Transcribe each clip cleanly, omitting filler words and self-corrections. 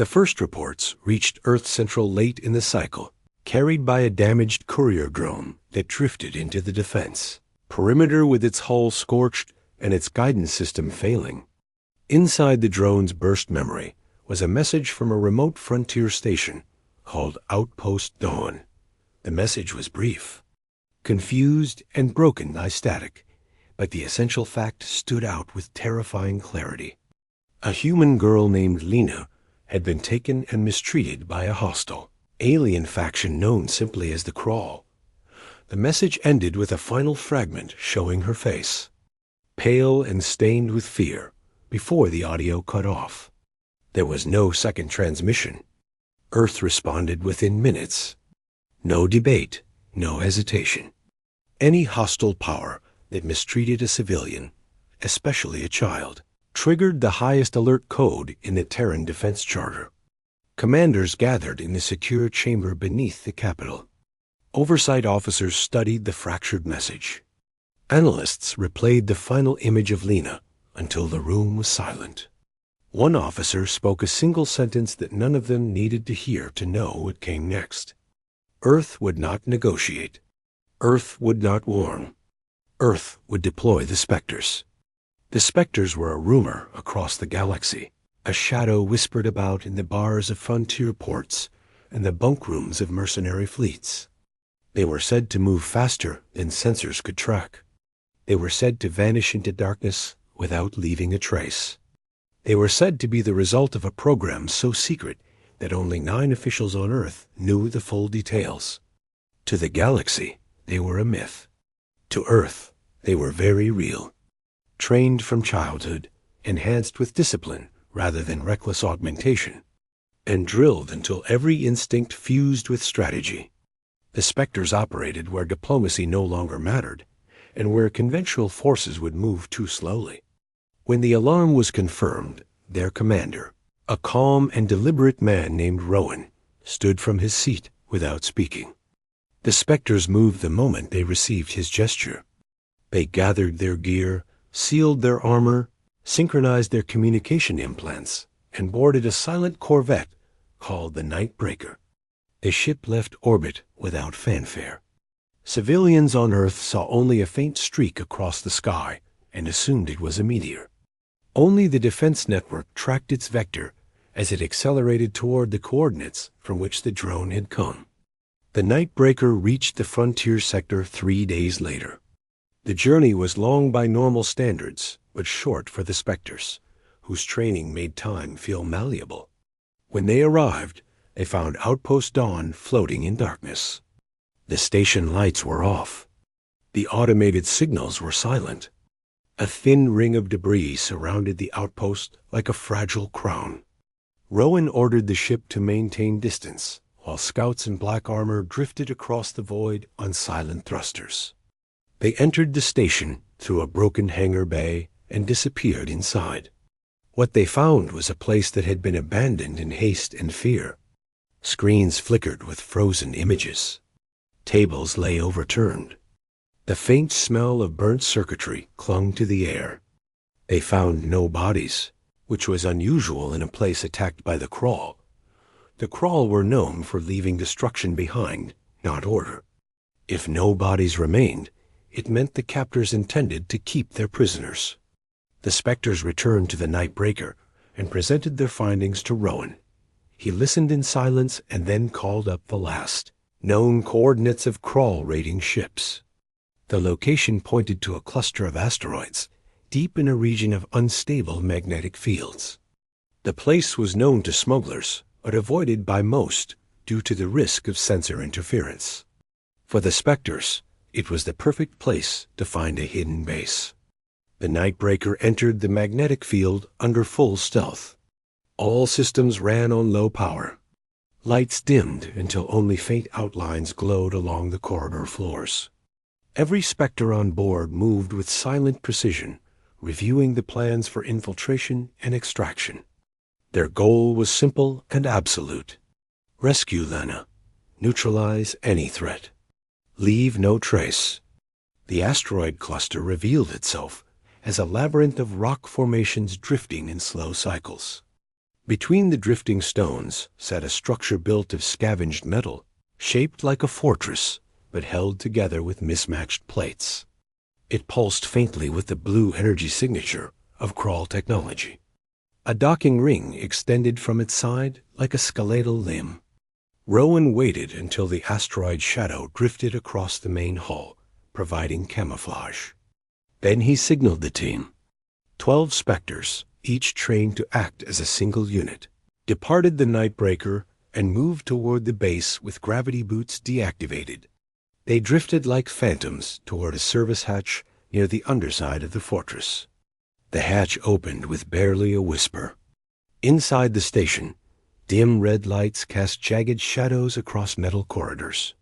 The first reports reached Earth Central late in the cycle, carried by a damaged courier drone that drifted into the defense perimeter with its hull scorched and its guidance system failing. Inside the drone's burst memory was a message from a remote frontier station called Outpost Dawn. The message was brief, confused and broken by static, but the essential fact stood out with terrifying clarity. A human girl named Lena had been taken and mistreated by a hostile alien faction known simply as the Crawl. The message ended with a final fragment showing her face, pale and stained with fear, before the audio cut off. There was no second transmission. Earth responded within minutes. No debate, no hesitation. Any hostile power that mistreated a civilian, especially a child, triggered the highest alert code in the Terran Defense Charter. Commanders gathered in the secure chamber beneath the Capitol. Oversight officers studied the fractured message. Analysts replayed the final image of Lena until the room was silent. One officer spoke a single sentence that none of them needed to hear to know what came next. Earth would not negotiate. Earth would not warn. Earth would deploy the Spectres. The Spectres were a rumor across the galaxy, a shadow whispered about in the bars of frontier ports and the bunk rooms of mercenary fleets. They were said to move faster than sensors could track. They were said to vanish into darkness without leaving a trace. They were said to be the result of a program so secret that only 9 officials on Earth knew the full details. To the galaxy, they were a myth. To Earth, they were very real. Trained from childhood, enhanced with discipline rather than reckless augmentation, and drilled until every instinct fused with strategy. The Spectres operated where diplomacy no longer mattered, and where conventional forces would move too slowly. When the alarm was confirmed, their commander, a calm and deliberate man named Rowan, stood from his seat without speaking. The Spectres moved the moment they received his gesture. They gathered their gear, sealed their armor, synchronized their communication implants, and boarded a silent corvette called the Nightbreaker. The ship left orbit without fanfare. Civilians on Earth saw only a faint streak across the sky and assumed it was a meteor. Only the defense network tracked its vector as it accelerated toward the coordinates from which the drone had come. The Nightbreaker reached the frontier sector 3 days later. The journey was long by normal standards, but short for the Spectres, whose training made time feel malleable. When they arrived, they found Outpost Dawn floating in darkness. The station lights were off. The automated signals were silent. A thin ring of debris surrounded the outpost like a fragile crown. Rowan ordered the ship to maintain distance, while scouts in black armor drifted across the void on silent thrusters. They entered the station through a broken hangar bay and disappeared inside. What they found was a place that had been abandoned in haste and fear. Screens flickered with frozen images. Tables lay overturned. The faint smell of burnt circuitry clung to the air. They found no bodies, which was unusual in a place attacked by the Crawl. The Crawl were known for leaving destruction behind, not order. If no bodies remained, it meant the captors intended to keep their prisoners. The Spectres returned to the Nightbreaker and presented their findings to Rowan. He listened in silence and then called up the last known coordinates of Crawl raiding ships. The location pointed to a cluster of asteroids, deep in a region of unstable magnetic fields. The place was known to smugglers, but avoided by most due to the risk of sensor interference. For the Spectres, it was the perfect place to find a hidden base. The Nightbreaker entered the magnetic field under full stealth. All systems ran on low power. Lights dimmed until only faint outlines glowed along the corridor floors. Every Spectre on board moved with silent precision, reviewing the plans for infiltration and extraction. Their goal was simple and absolute. Rescue Lena. Neutralize any threat. Leave no trace. The asteroid cluster revealed itself as a labyrinth of rock formations drifting in slow cycles. Between the drifting stones sat a structure built of scavenged metal, shaped like a fortress, but held together with mismatched plates. It pulsed faintly with the blue energy signature of Crawl technology. A docking ring extended from its side like a skeletal limb. Rowan waited until the asteroid shadow drifted across the main hull, providing camouflage. Then he signaled the team. 12 Spectres, each trained to act as a single unit, departed the Nightbreaker and moved toward the base with gravity boots deactivated. They drifted like phantoms toward a service hatch near the underside of the fortress. The hatch opened with barely a whisper. Inside the station, dim red lights cast jagged shadows across metal corridors.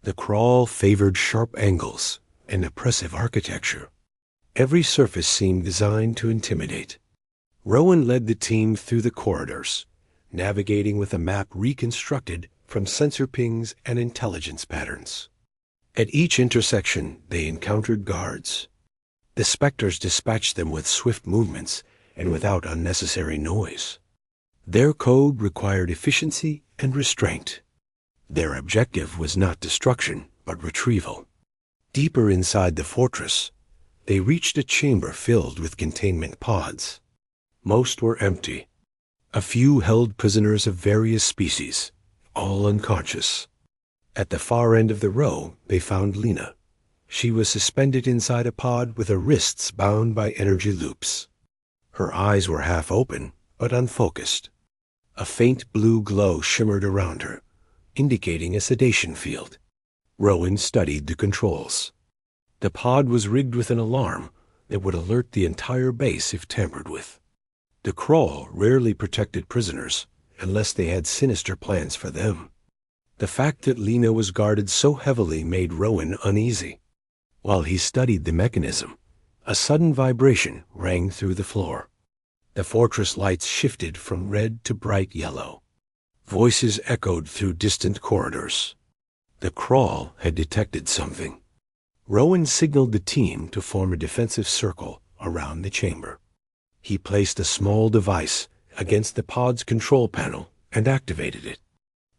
The Crawl favored sharp angles and oppressive architecture. Every surface seemed designed to intimidate. Rowan led the team through the corridors, navigating with a map reconstructed from sensor pings and intelligence patterns. At each intersection, they encountered guards. The Spectres dispatched them with swift movements and without unnecessary noise. Their code required efficiency and restraint. Their objective was not destruction, but retrieval. Deeper inside the fortress, they reached a chamber filled with containment pods. Most were empty. A few held prisoners of various species, all unconscious. At the far end of the row, they found Lena. She was suspended inside a pod with her wrists bound by energy loops. Her eyes were half open, but unfocused. A faint blue glow shimmered around her, indicating a sedation field. Rowan studied the controls. The pod was rigged with an alarm that would alert the entire base if tampered with. The Crawl rarely protected prisoners unless they had sinister plans for them. The fact that Lena was guarded so heavily made Rowan uneasy. While he studied the mechanism, a sudden vibration rang through the floor. The fortress lights shifted from red to bright yellow. Voices echoed through distant corridors. The Crawl had detected something. Rowan signaled the team to form a defensive circle around the chamber. He placed a small device against the pod's control panel and activated it.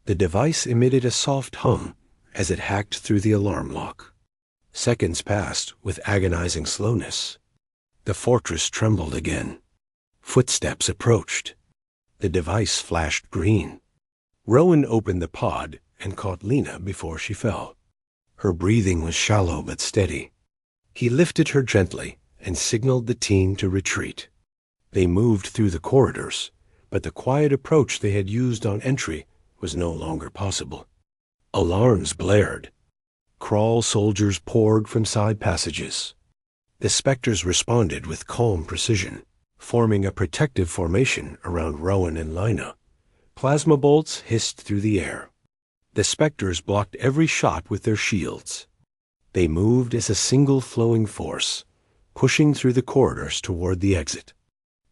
The device emitted a soft hum as it hacked through the alarm lock. Seconds passed with agonizing slowness. The fortress trembled again. Footsteps approached. The device flashed green. Rowan opened the pod and caught Lena before she fell. Her breathing was shallow but steady. He lifted her gently and signaled the team to retreat. They moved through the corridors, but the quiet approach they had used on entry was no longer possible. Alarms blared. Crawl soldiers poured from side passages. The Spectres responded with calm precision, forming a protective formation around Rowan and Lina. Plasma bolts hissed through the air. The Spectres blocked every shot with their shields. They moved as a single flowing force, pushing through the corridors toward the exit.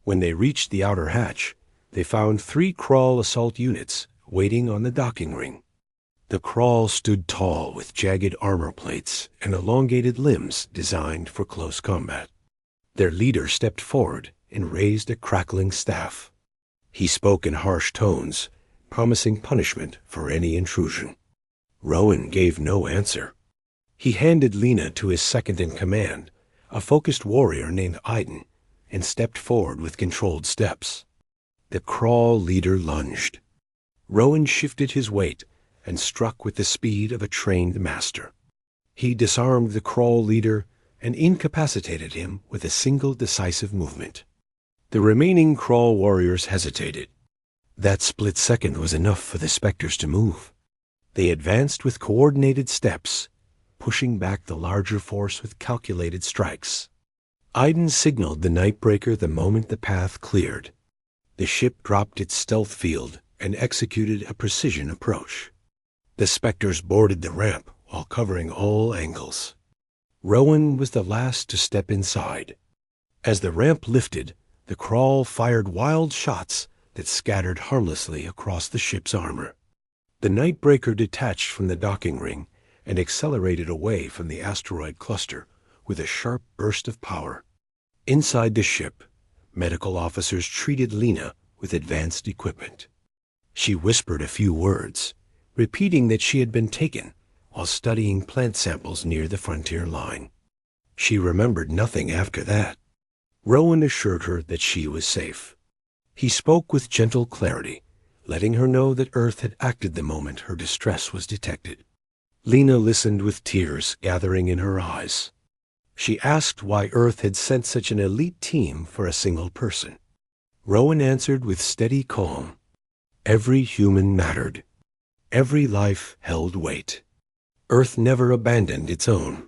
When they reached the outer hatch, they found 3 Crawl assault units waiting on the docking ring. The Crawl stood tall with jagged armor plates and elongated limbs designed for close combat. Their leader stepped forward and raised a crackling staff. He spoke in harsh tones, promising punishment for any intrusion. Rowan gave no answer. He handed Lena to his second-in-command, a focused warrior named Aiden, and stepped forward with controlled steps. The Crawl leader lunged. Rowan shifted his weight and struck with the speed of a trained master. He disarmed the Crawl leader and incapacitated him with a single decisive movement. The remaining Crawl warriors hesitated. That split second was enough for the Spectres to move. They advanced with coordinated steps, pushing back the larger force with calculated strikes. Aiden signaled the Nightbreaker the moment the path cleared. The ship dropped its stealth field and executed a precision approach. The Spectres boarded the ramp while covering all angles. Rowan was the last to step inside. As the ramp lifted, the Crawl fired wild shots that scattered harmlessly across the ship's armor. The Nightbreaker detached from the docking ring and accelerated away from the asteroid cluster with a sharp burst of power. Inside the ship, medical officers treated Lena with advanced equipment. She whispered a few words, repeating that she had been taken while studying plant samples near the frontier line. She remembered nothing after that. Rowan assured her that she was safe. He spoke with gentle clarity, letting her know that Earth had acted the moment her distress was detected. Lena listened with tears gathering in her eyes. She asked why Earth had sent such an elite team for a single person. Rowan answered with steady calm. Every human mattered. Every life held weight. Earth never abandoned its own.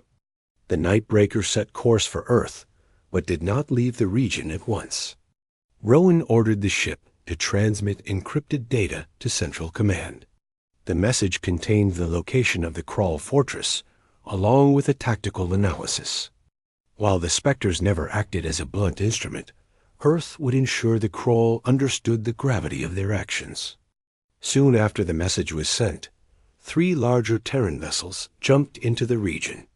The Nightbreaker set course for Earth, but did not leave the region at once. Rowan ordered the ship to transmit encrypted data to Central Command. The message contained the location of the Kraul fortress, along with a tactical analysis. While the Spectres never acted as a blunt instrument, Earth would ensure the Kraul understood the gravity of their actions. Soon after the message was sent, 3 larger Terran vessels jumped into the region.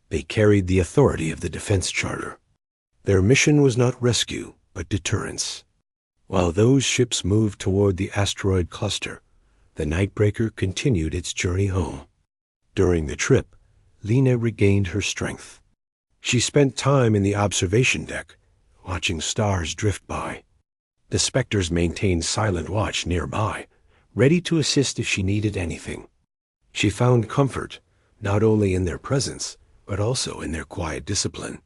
They carried the authority of the Defense Charter. Their mission was not rescue, but deterrence. While those ships moved toward the asteroid cluster, the Nightbreaker continued its journey home. During the trip, Lena regained her strength. She spent time in the observation deck, watching stars drift by. The Spectres maintained silent watch nearby, ready to assist if she needed anything. She found comfort not only in their presence, but also in their quiet discipline.